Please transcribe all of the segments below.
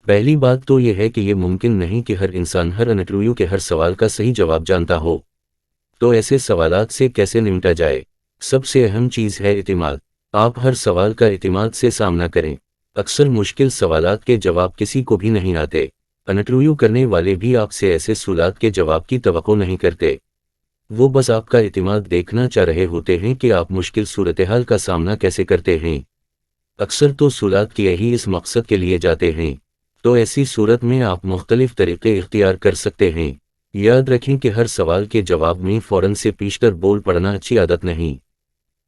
پہلی بات تو یہ ہے کہ یہ ممکن نہیں کہ ہر انسان ہر انٹرویو کے ہر سوال کا صحیح جواب جانتا ہو۔ تو ایسے سوالات سے کیسے نمٹا جائے؟ سب سے اہم چیز ہے اعتماد۔ آپ ہر سوال کا اعتماد سے سامنا کریں۔ اکثر مشکل سوالات کے جواب کسی کو بھی نہیں آتے۔ انٹرویو کرنے والے بھی آپ سے ایسے سوالات کے جواب کی توقع نہیں کرتے۔ وہ بس آپ کا اعتماد دیکھنا چاہ رہے ہوتے ہیں کہ آپ مشکل صورتحال کا سامنا کیسے کرتے ہیں۔ اکثر تو سوالات کیے ہی اس مقصد کے لیے جاتے ہیں۔ تو ایسی صورت میں آپ مختلف طریقے اختیار کر سکتے ہیں۔ یاد رکھیں کہ ہر سوال کے جواب میں فوراً سے پیشتر بول پڑنا اچھی عادت نہیں۔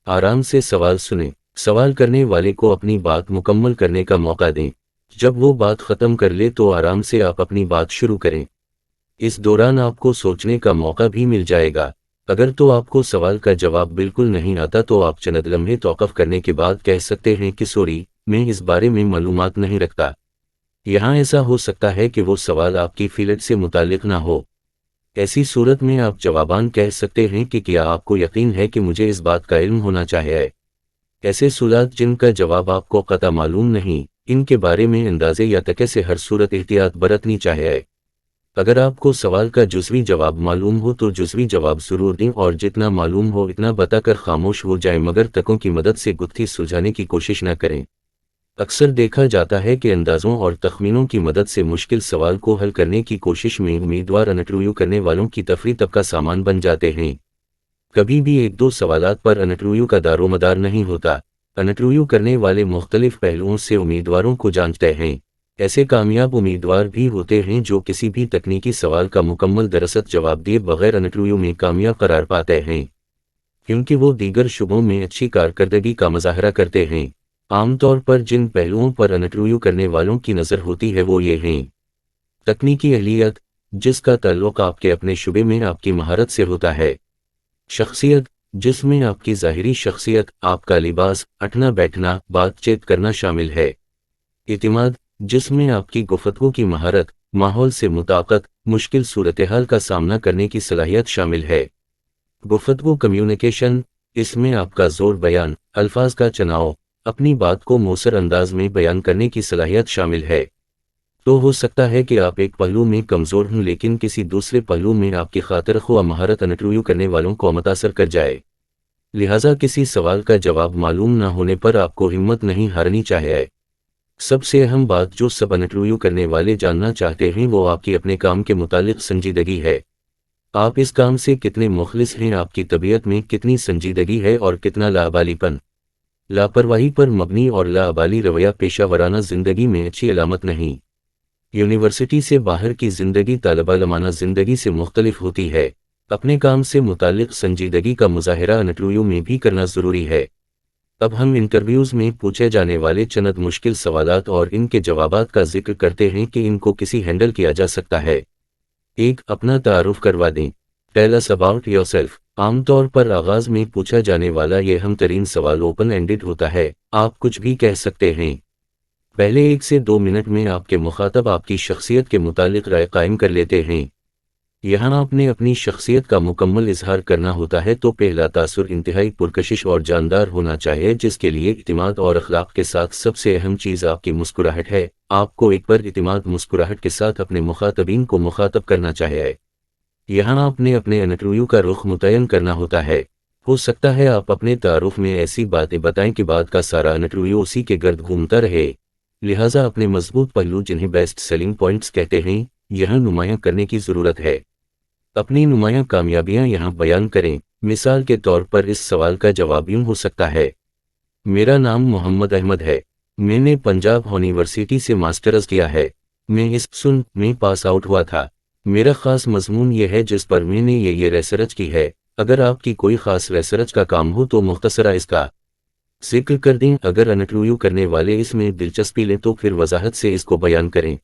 آرام سے سوال سنیں۔ سوال کرنے والے کو اپنی بات مکمل کرنے کا موقع دیں۔ جب وہ بات ختم کر لے تو آرام سے آپ اپنی بات شروع کریں۔ اس دوران آپ کو سوچنے کا موقع بھی مل جائے گا۔ اگر تو آپ کو سوال کا جواب بالکل نہیں آتا تو آپ چند لمحے توقف کرنے کے بعد کہہ سکتے ہیں کہ سوری، میں اس بارے میں معلومات نہیں رکھتا۔ یہاں ایسا ہو سکتا ہے کہ وہ سوال آپ کی فیلڈ سے متعلق نہ ہو۔ ایسی صورت میں آپ جواباً کہہ سکتے ہیں کہ کیا آپ کو یقین ہے کہ مجھے اس بات کا علم ہونا چاہیے۔ ایسے سوالات جن کا جواب آپ کو قطع معلوم نہیں، ان کے بارے میں اندازے یا تکے سے ہر صورت احتیاط برتنی چاہیے۔ اگر آپ کو سوال کا جزوی جواب معلوم ہو تو جزوی جواب ضرور دیں، اور جتنا معلوم ہو اتنا بتا کر خاموش ہو جائیں، مگر تکوں کی مدد سے گتھی سلجھانے کی کوشش نہ کریں۔ اکثر دیکھا جاتا ہے کہ اندازوں اور تخمینوں کی مدد سے مشکل سوال کو حل کرنے کی کوشش میں امیدوار انٹرویو کرنے والوں کی تفریح تب کا سامان بن جاتے ہیں۔ کبھی بھی ایک دو سوالات پر انٹرویو کا دار و مدار نہیں ہوتا۔ انٹرویو کرنے والے مختلف پہلوؤں سے امیدواروں کو جانچتے ہیں۔ ایسے کامیاب امیدوار بھی ہوتے ہیں جو کسی بھی تکنیکی سوال کا مکمل درست جواب دیے بغیر انٹرویو میں کامیاب قرار پاتے ہیں، کیونکہ وہ دیگر شعبوں میں اچھی کارکردگی کا مظاہرہ کرتے ہیں۔ عام طور پر جن پہلوؤں پر انٹرویو کرنے والوں کی نظر ہوتی ہے وہ یہ ہیں: تکنیکی اہلیت، جس کا تعلق آپ کے اپنے شعبے میں آپ کی مہارت سے ہوتا ہے۔ شخصیت، جس میں آپ کی ظاہری شخصیت، آپ کا لباس، اٹھنا بیٹھنا، بات چیت کرنا شامل ہے۔ اعتماد، جس میں آپ کی گفتگو کی مہارت، ماحول سے مطابقت، مشکل صورتحال کا سامنا کرنے کی صلاحیت شامل ہے۔ گفتگو کمیونیکیشن، اس میں آپ کا زور بیان، الفاظ کا چناؤ، اپنی بات کو مؤثر انداز میں بیان کرنے کی صلاحیت شامل ہے۔ تو ہو سکتا ہے کہ آپ ایک پہلو میں کمزور ہوں لیکن کسی دوسرے پہلو میں آپ کی خاطر خواہ مہارت انٹرویو کرنے والوں کو متاثر کر جائے۔ لہٰذا کسی سوال کا جواب معلوم نہ ہونے پر آپ کو ہمت نہیں ہارنی چاہیے۔ سب سے اہم بات جو سب انٹرویو کرنے والے جاننا چاہتے ہیں وہ آپ کی اپنے کام کے متعلق سنجیدگی ہے۔ آپ اس کام سے کتنے مخلص ہیں، آپ کی طبیعت میں کتنی سنجیدگی ہے اور کتنا لابالی پن۔ لاپرواہی پر مبنی اور لابالی رویہ پیشہ ورانہ زندگی میں اچھی علامت نہیں۔ یونیورسٹی سے باہر کی زندگی طالبہ علمانہ زندگی سے مختلف ہوتی ہے۔ اپنے کام سے متعلق سنجیدگی کا مظاہرہ انٹرویو میں بھی کرنا ضروری ہے۔ اب ہم انٹرویوز میں پوچھے جانے والے چند مشکل سوالات اور ان کے جوابات کا ذکر کرتے ہیں کہ ان کو کسی ہینڈل کیا جا سکتا ہے۔ 1. اپنا تعارف کروا دیں۔ Tell us about yourself۔ عام طور پر آغاز میں پوچھا جانے والا یہ اہم ترین سوال اوپن اینڈڈ ہوتا ہے، آپ کچھ بھی کہہ سکتے ہیں۔ پہلے 1 سے 2 منٹ میں آپ کے مخاطب آپ کی شخصیت کے متعلق رائے قائم کر لیتے ہیں۔ یہاں آپ نے اپنی شخصیت کا مکمل اظہار کرنا ہوتا ہے، تو پہلا تاثر انتہائی پرکشش اور جاندار ہونا چاہیے، جس کے لیے اعتماد اور اخلاق کے ساتھ سب سے اہم چیز آپ کی مسکراہٹ ہے۔ آپ کو ایک پر اعتماد مسکراہٹ کے ساتھ اپنے مخاطبین کو مخاطب کرنا چاہیے۔ یہاں آپ نے اپنے انٹرویو کا رخ متعین کرنا ہوتا ہے۔ ہو سکتا ہے آپ اپنے تعارف میں ایسی باتیں بتائیں کہ بعد کا سارا انٹرویو اسی کے گرد گھومتا رہے، لہٰذا اپنے مضبوط پہلو جنہیں بیسٹ سیلنگ پوائنٹس کہتے ہیں یہاں نمایاں کرنے کی ضرورت ہے۔ اپنی نمایاں کامیابیاں یہاں بیان کریں۔ مثال کے طور پر اس سوال کا جواب یوں ہو سکتا ہے: میرا نام محمد احمد ہے، میں نے پنجاب یونیورسٹی سے ماسٹرز کیا ہے، میں اس سن میں پاس آؤٹ ہوا تھا۔ میرا خاص مضمون یہ ہے جس پر میں نے یہ ریسرچ کی ہے۔ اگر آپ کی کوئی خاص ریسرچ کا کام ہو تو مختصرہ اس کا ذکر کر دیں۔ اگر انٹرویو کرنے والے اس میں دلچسپی لیں تو پھر وضاحت سے اس کو بیان کریں۔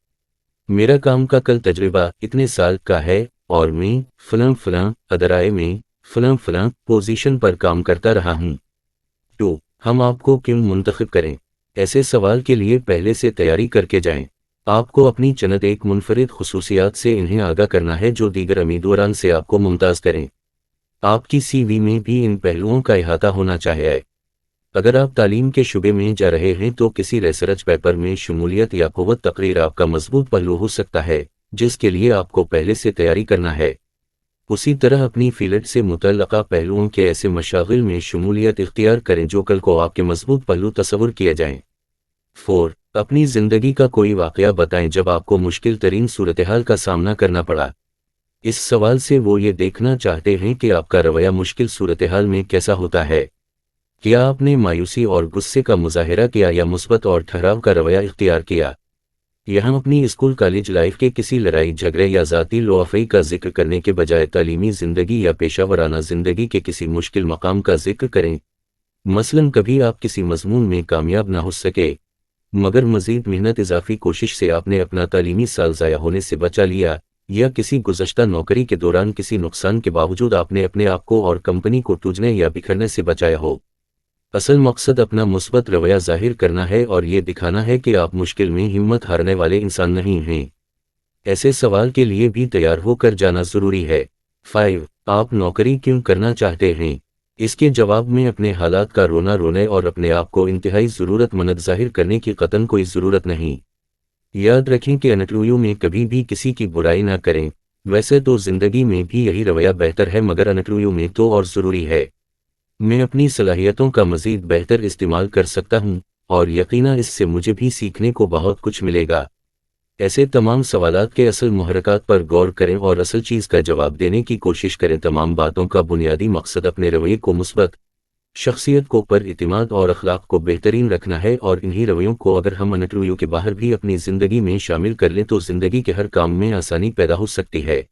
میرا کام کا کل تجربہ اتنے سال کا ہے اور میں فلاں ادارے میں فلاں پوزیشن پر کام کرتا رہا ہوں۔ تو ہم آپ کو کیوں منتخب کریں؟ ایسے سوال کے لیے پہلے سے تیاری کر کے جائیں۔ آپ کو اپنی چند ایک منفرد خصوصیات سے انہیں آگاہ کرنا ہے جو دیگر امیدواران سے آپ کو ممتاز کریں۔ آپ کی سی وی میں بھی ان پہلوؤں کا احاطہ ہونا چاہیے۔ اگر آپ تعلیم کے شعبے میں جا رہے ہیں تو کسی ریسرچ پیپر میں شمولیت یا قوت تقریر آپ کا مضبوط پہلو ہو سکتا ہے، جس کے لیے آپ کو پہلے سے تیاری کرنا ہے۔ اسی طرح اپنی فیلڈ سے متعلقہ پہلوؤں کے ایسے مشاغل میں شمولیت اختیار کریں جو کل کو آپ کے مضبوط پہلو تصور کیے جائیں۔ 4. اپنی زندگی کا کوئی واقعہ بتائیں جب آپ کو مشکل ترین صورتحال کا سامنا کرنا پڑا۔ اس سوال سے وہ یہ دیکھنا چاہتے ہیں کہ آپ کا رویہ مشکل صورتحال میں کیسا ہوتا ہے۔ کیا آپ نے مایوسی اور غصے کا مظاہرہ کیا یا مثبت اور ٹھہراؤ کا رویہ اختیار کیا؟ یہاں اپنی اسکول کالج لائف کے کسی لڑائی جھگڑے یا ذاتی لوافئی کا ذکر کرنے کے بجائے تعلیمی زندگی یا پیشہ ورانہ زندگی کے کسی مشکل مقام کا ذکر کریں۔ مثلاً کبھی آپ کسی مضمون میں کامیاب نہ ہو سکے، مگر مزید محنت اضافی کوشش سے آپ نے اپنا تعلیمی سال ضائع ہونے سے بچا لیا، یا کسی گزشتہ نوکری کے دوران کسی نقصان کے باوجود آپ نے اپنے آپ کو اور کمپنی کو ٹوٹنے یا بکھرنے سے بچایا ہو۔ اصل مقصد اپنا مثبت رویہ ظاہر کرنا ہے اور یہ دکھانا ہے کہ آپ مشکل میں ہمت ہارنے والے انسان نہیں ہیں۔ ایسے سوال کے لیے بھی تیار ہو کر جانا ضروری ہے۔ 5. آپ نوکری کیوں کرنا چاہتے ہیں؟ اس کے جواب میں اپنے حالات کا رونے اور اپنے آپ کو انتہائی ضرورت مند ظاہر کرنے کی قطعاً کوئی ضرورت نہیں۔ یاد رکھیں کہ انٹرویو میں کبھی بھی کسی کی برائی نہ کریں، ویسے تو زندگی میں بھی یہی رویہ بہتر ہے مگر انٹرویو میں تو اور ضروری ہے۔ میں اپنی صلاحیتوں کا مزید بہتر استعمال کر سکتا ہوں، اور یقیناً اس سے مجھے بھی سیکھنے کو بہت کچھ ملے گا۔ ایسے تمام سوالات کے اصل محرکات پر غور کریں اور اصل چیز کا جواب دینے کی کوشش کریں۔ تمام باتوں کا بنیادی مقصد اپنے رویے کو مثبت، شخصیت کو پر اعتماد اور اخلاق کو بہترین رکھنا ہے، اور انہی رویوں کو اگر ہم انٹرویو کے باہر بھی اپنی زندگی میں شامل کر لیں تو زندگی کے ہر کام میں آسانی پیدا ہو سکتی ہے۔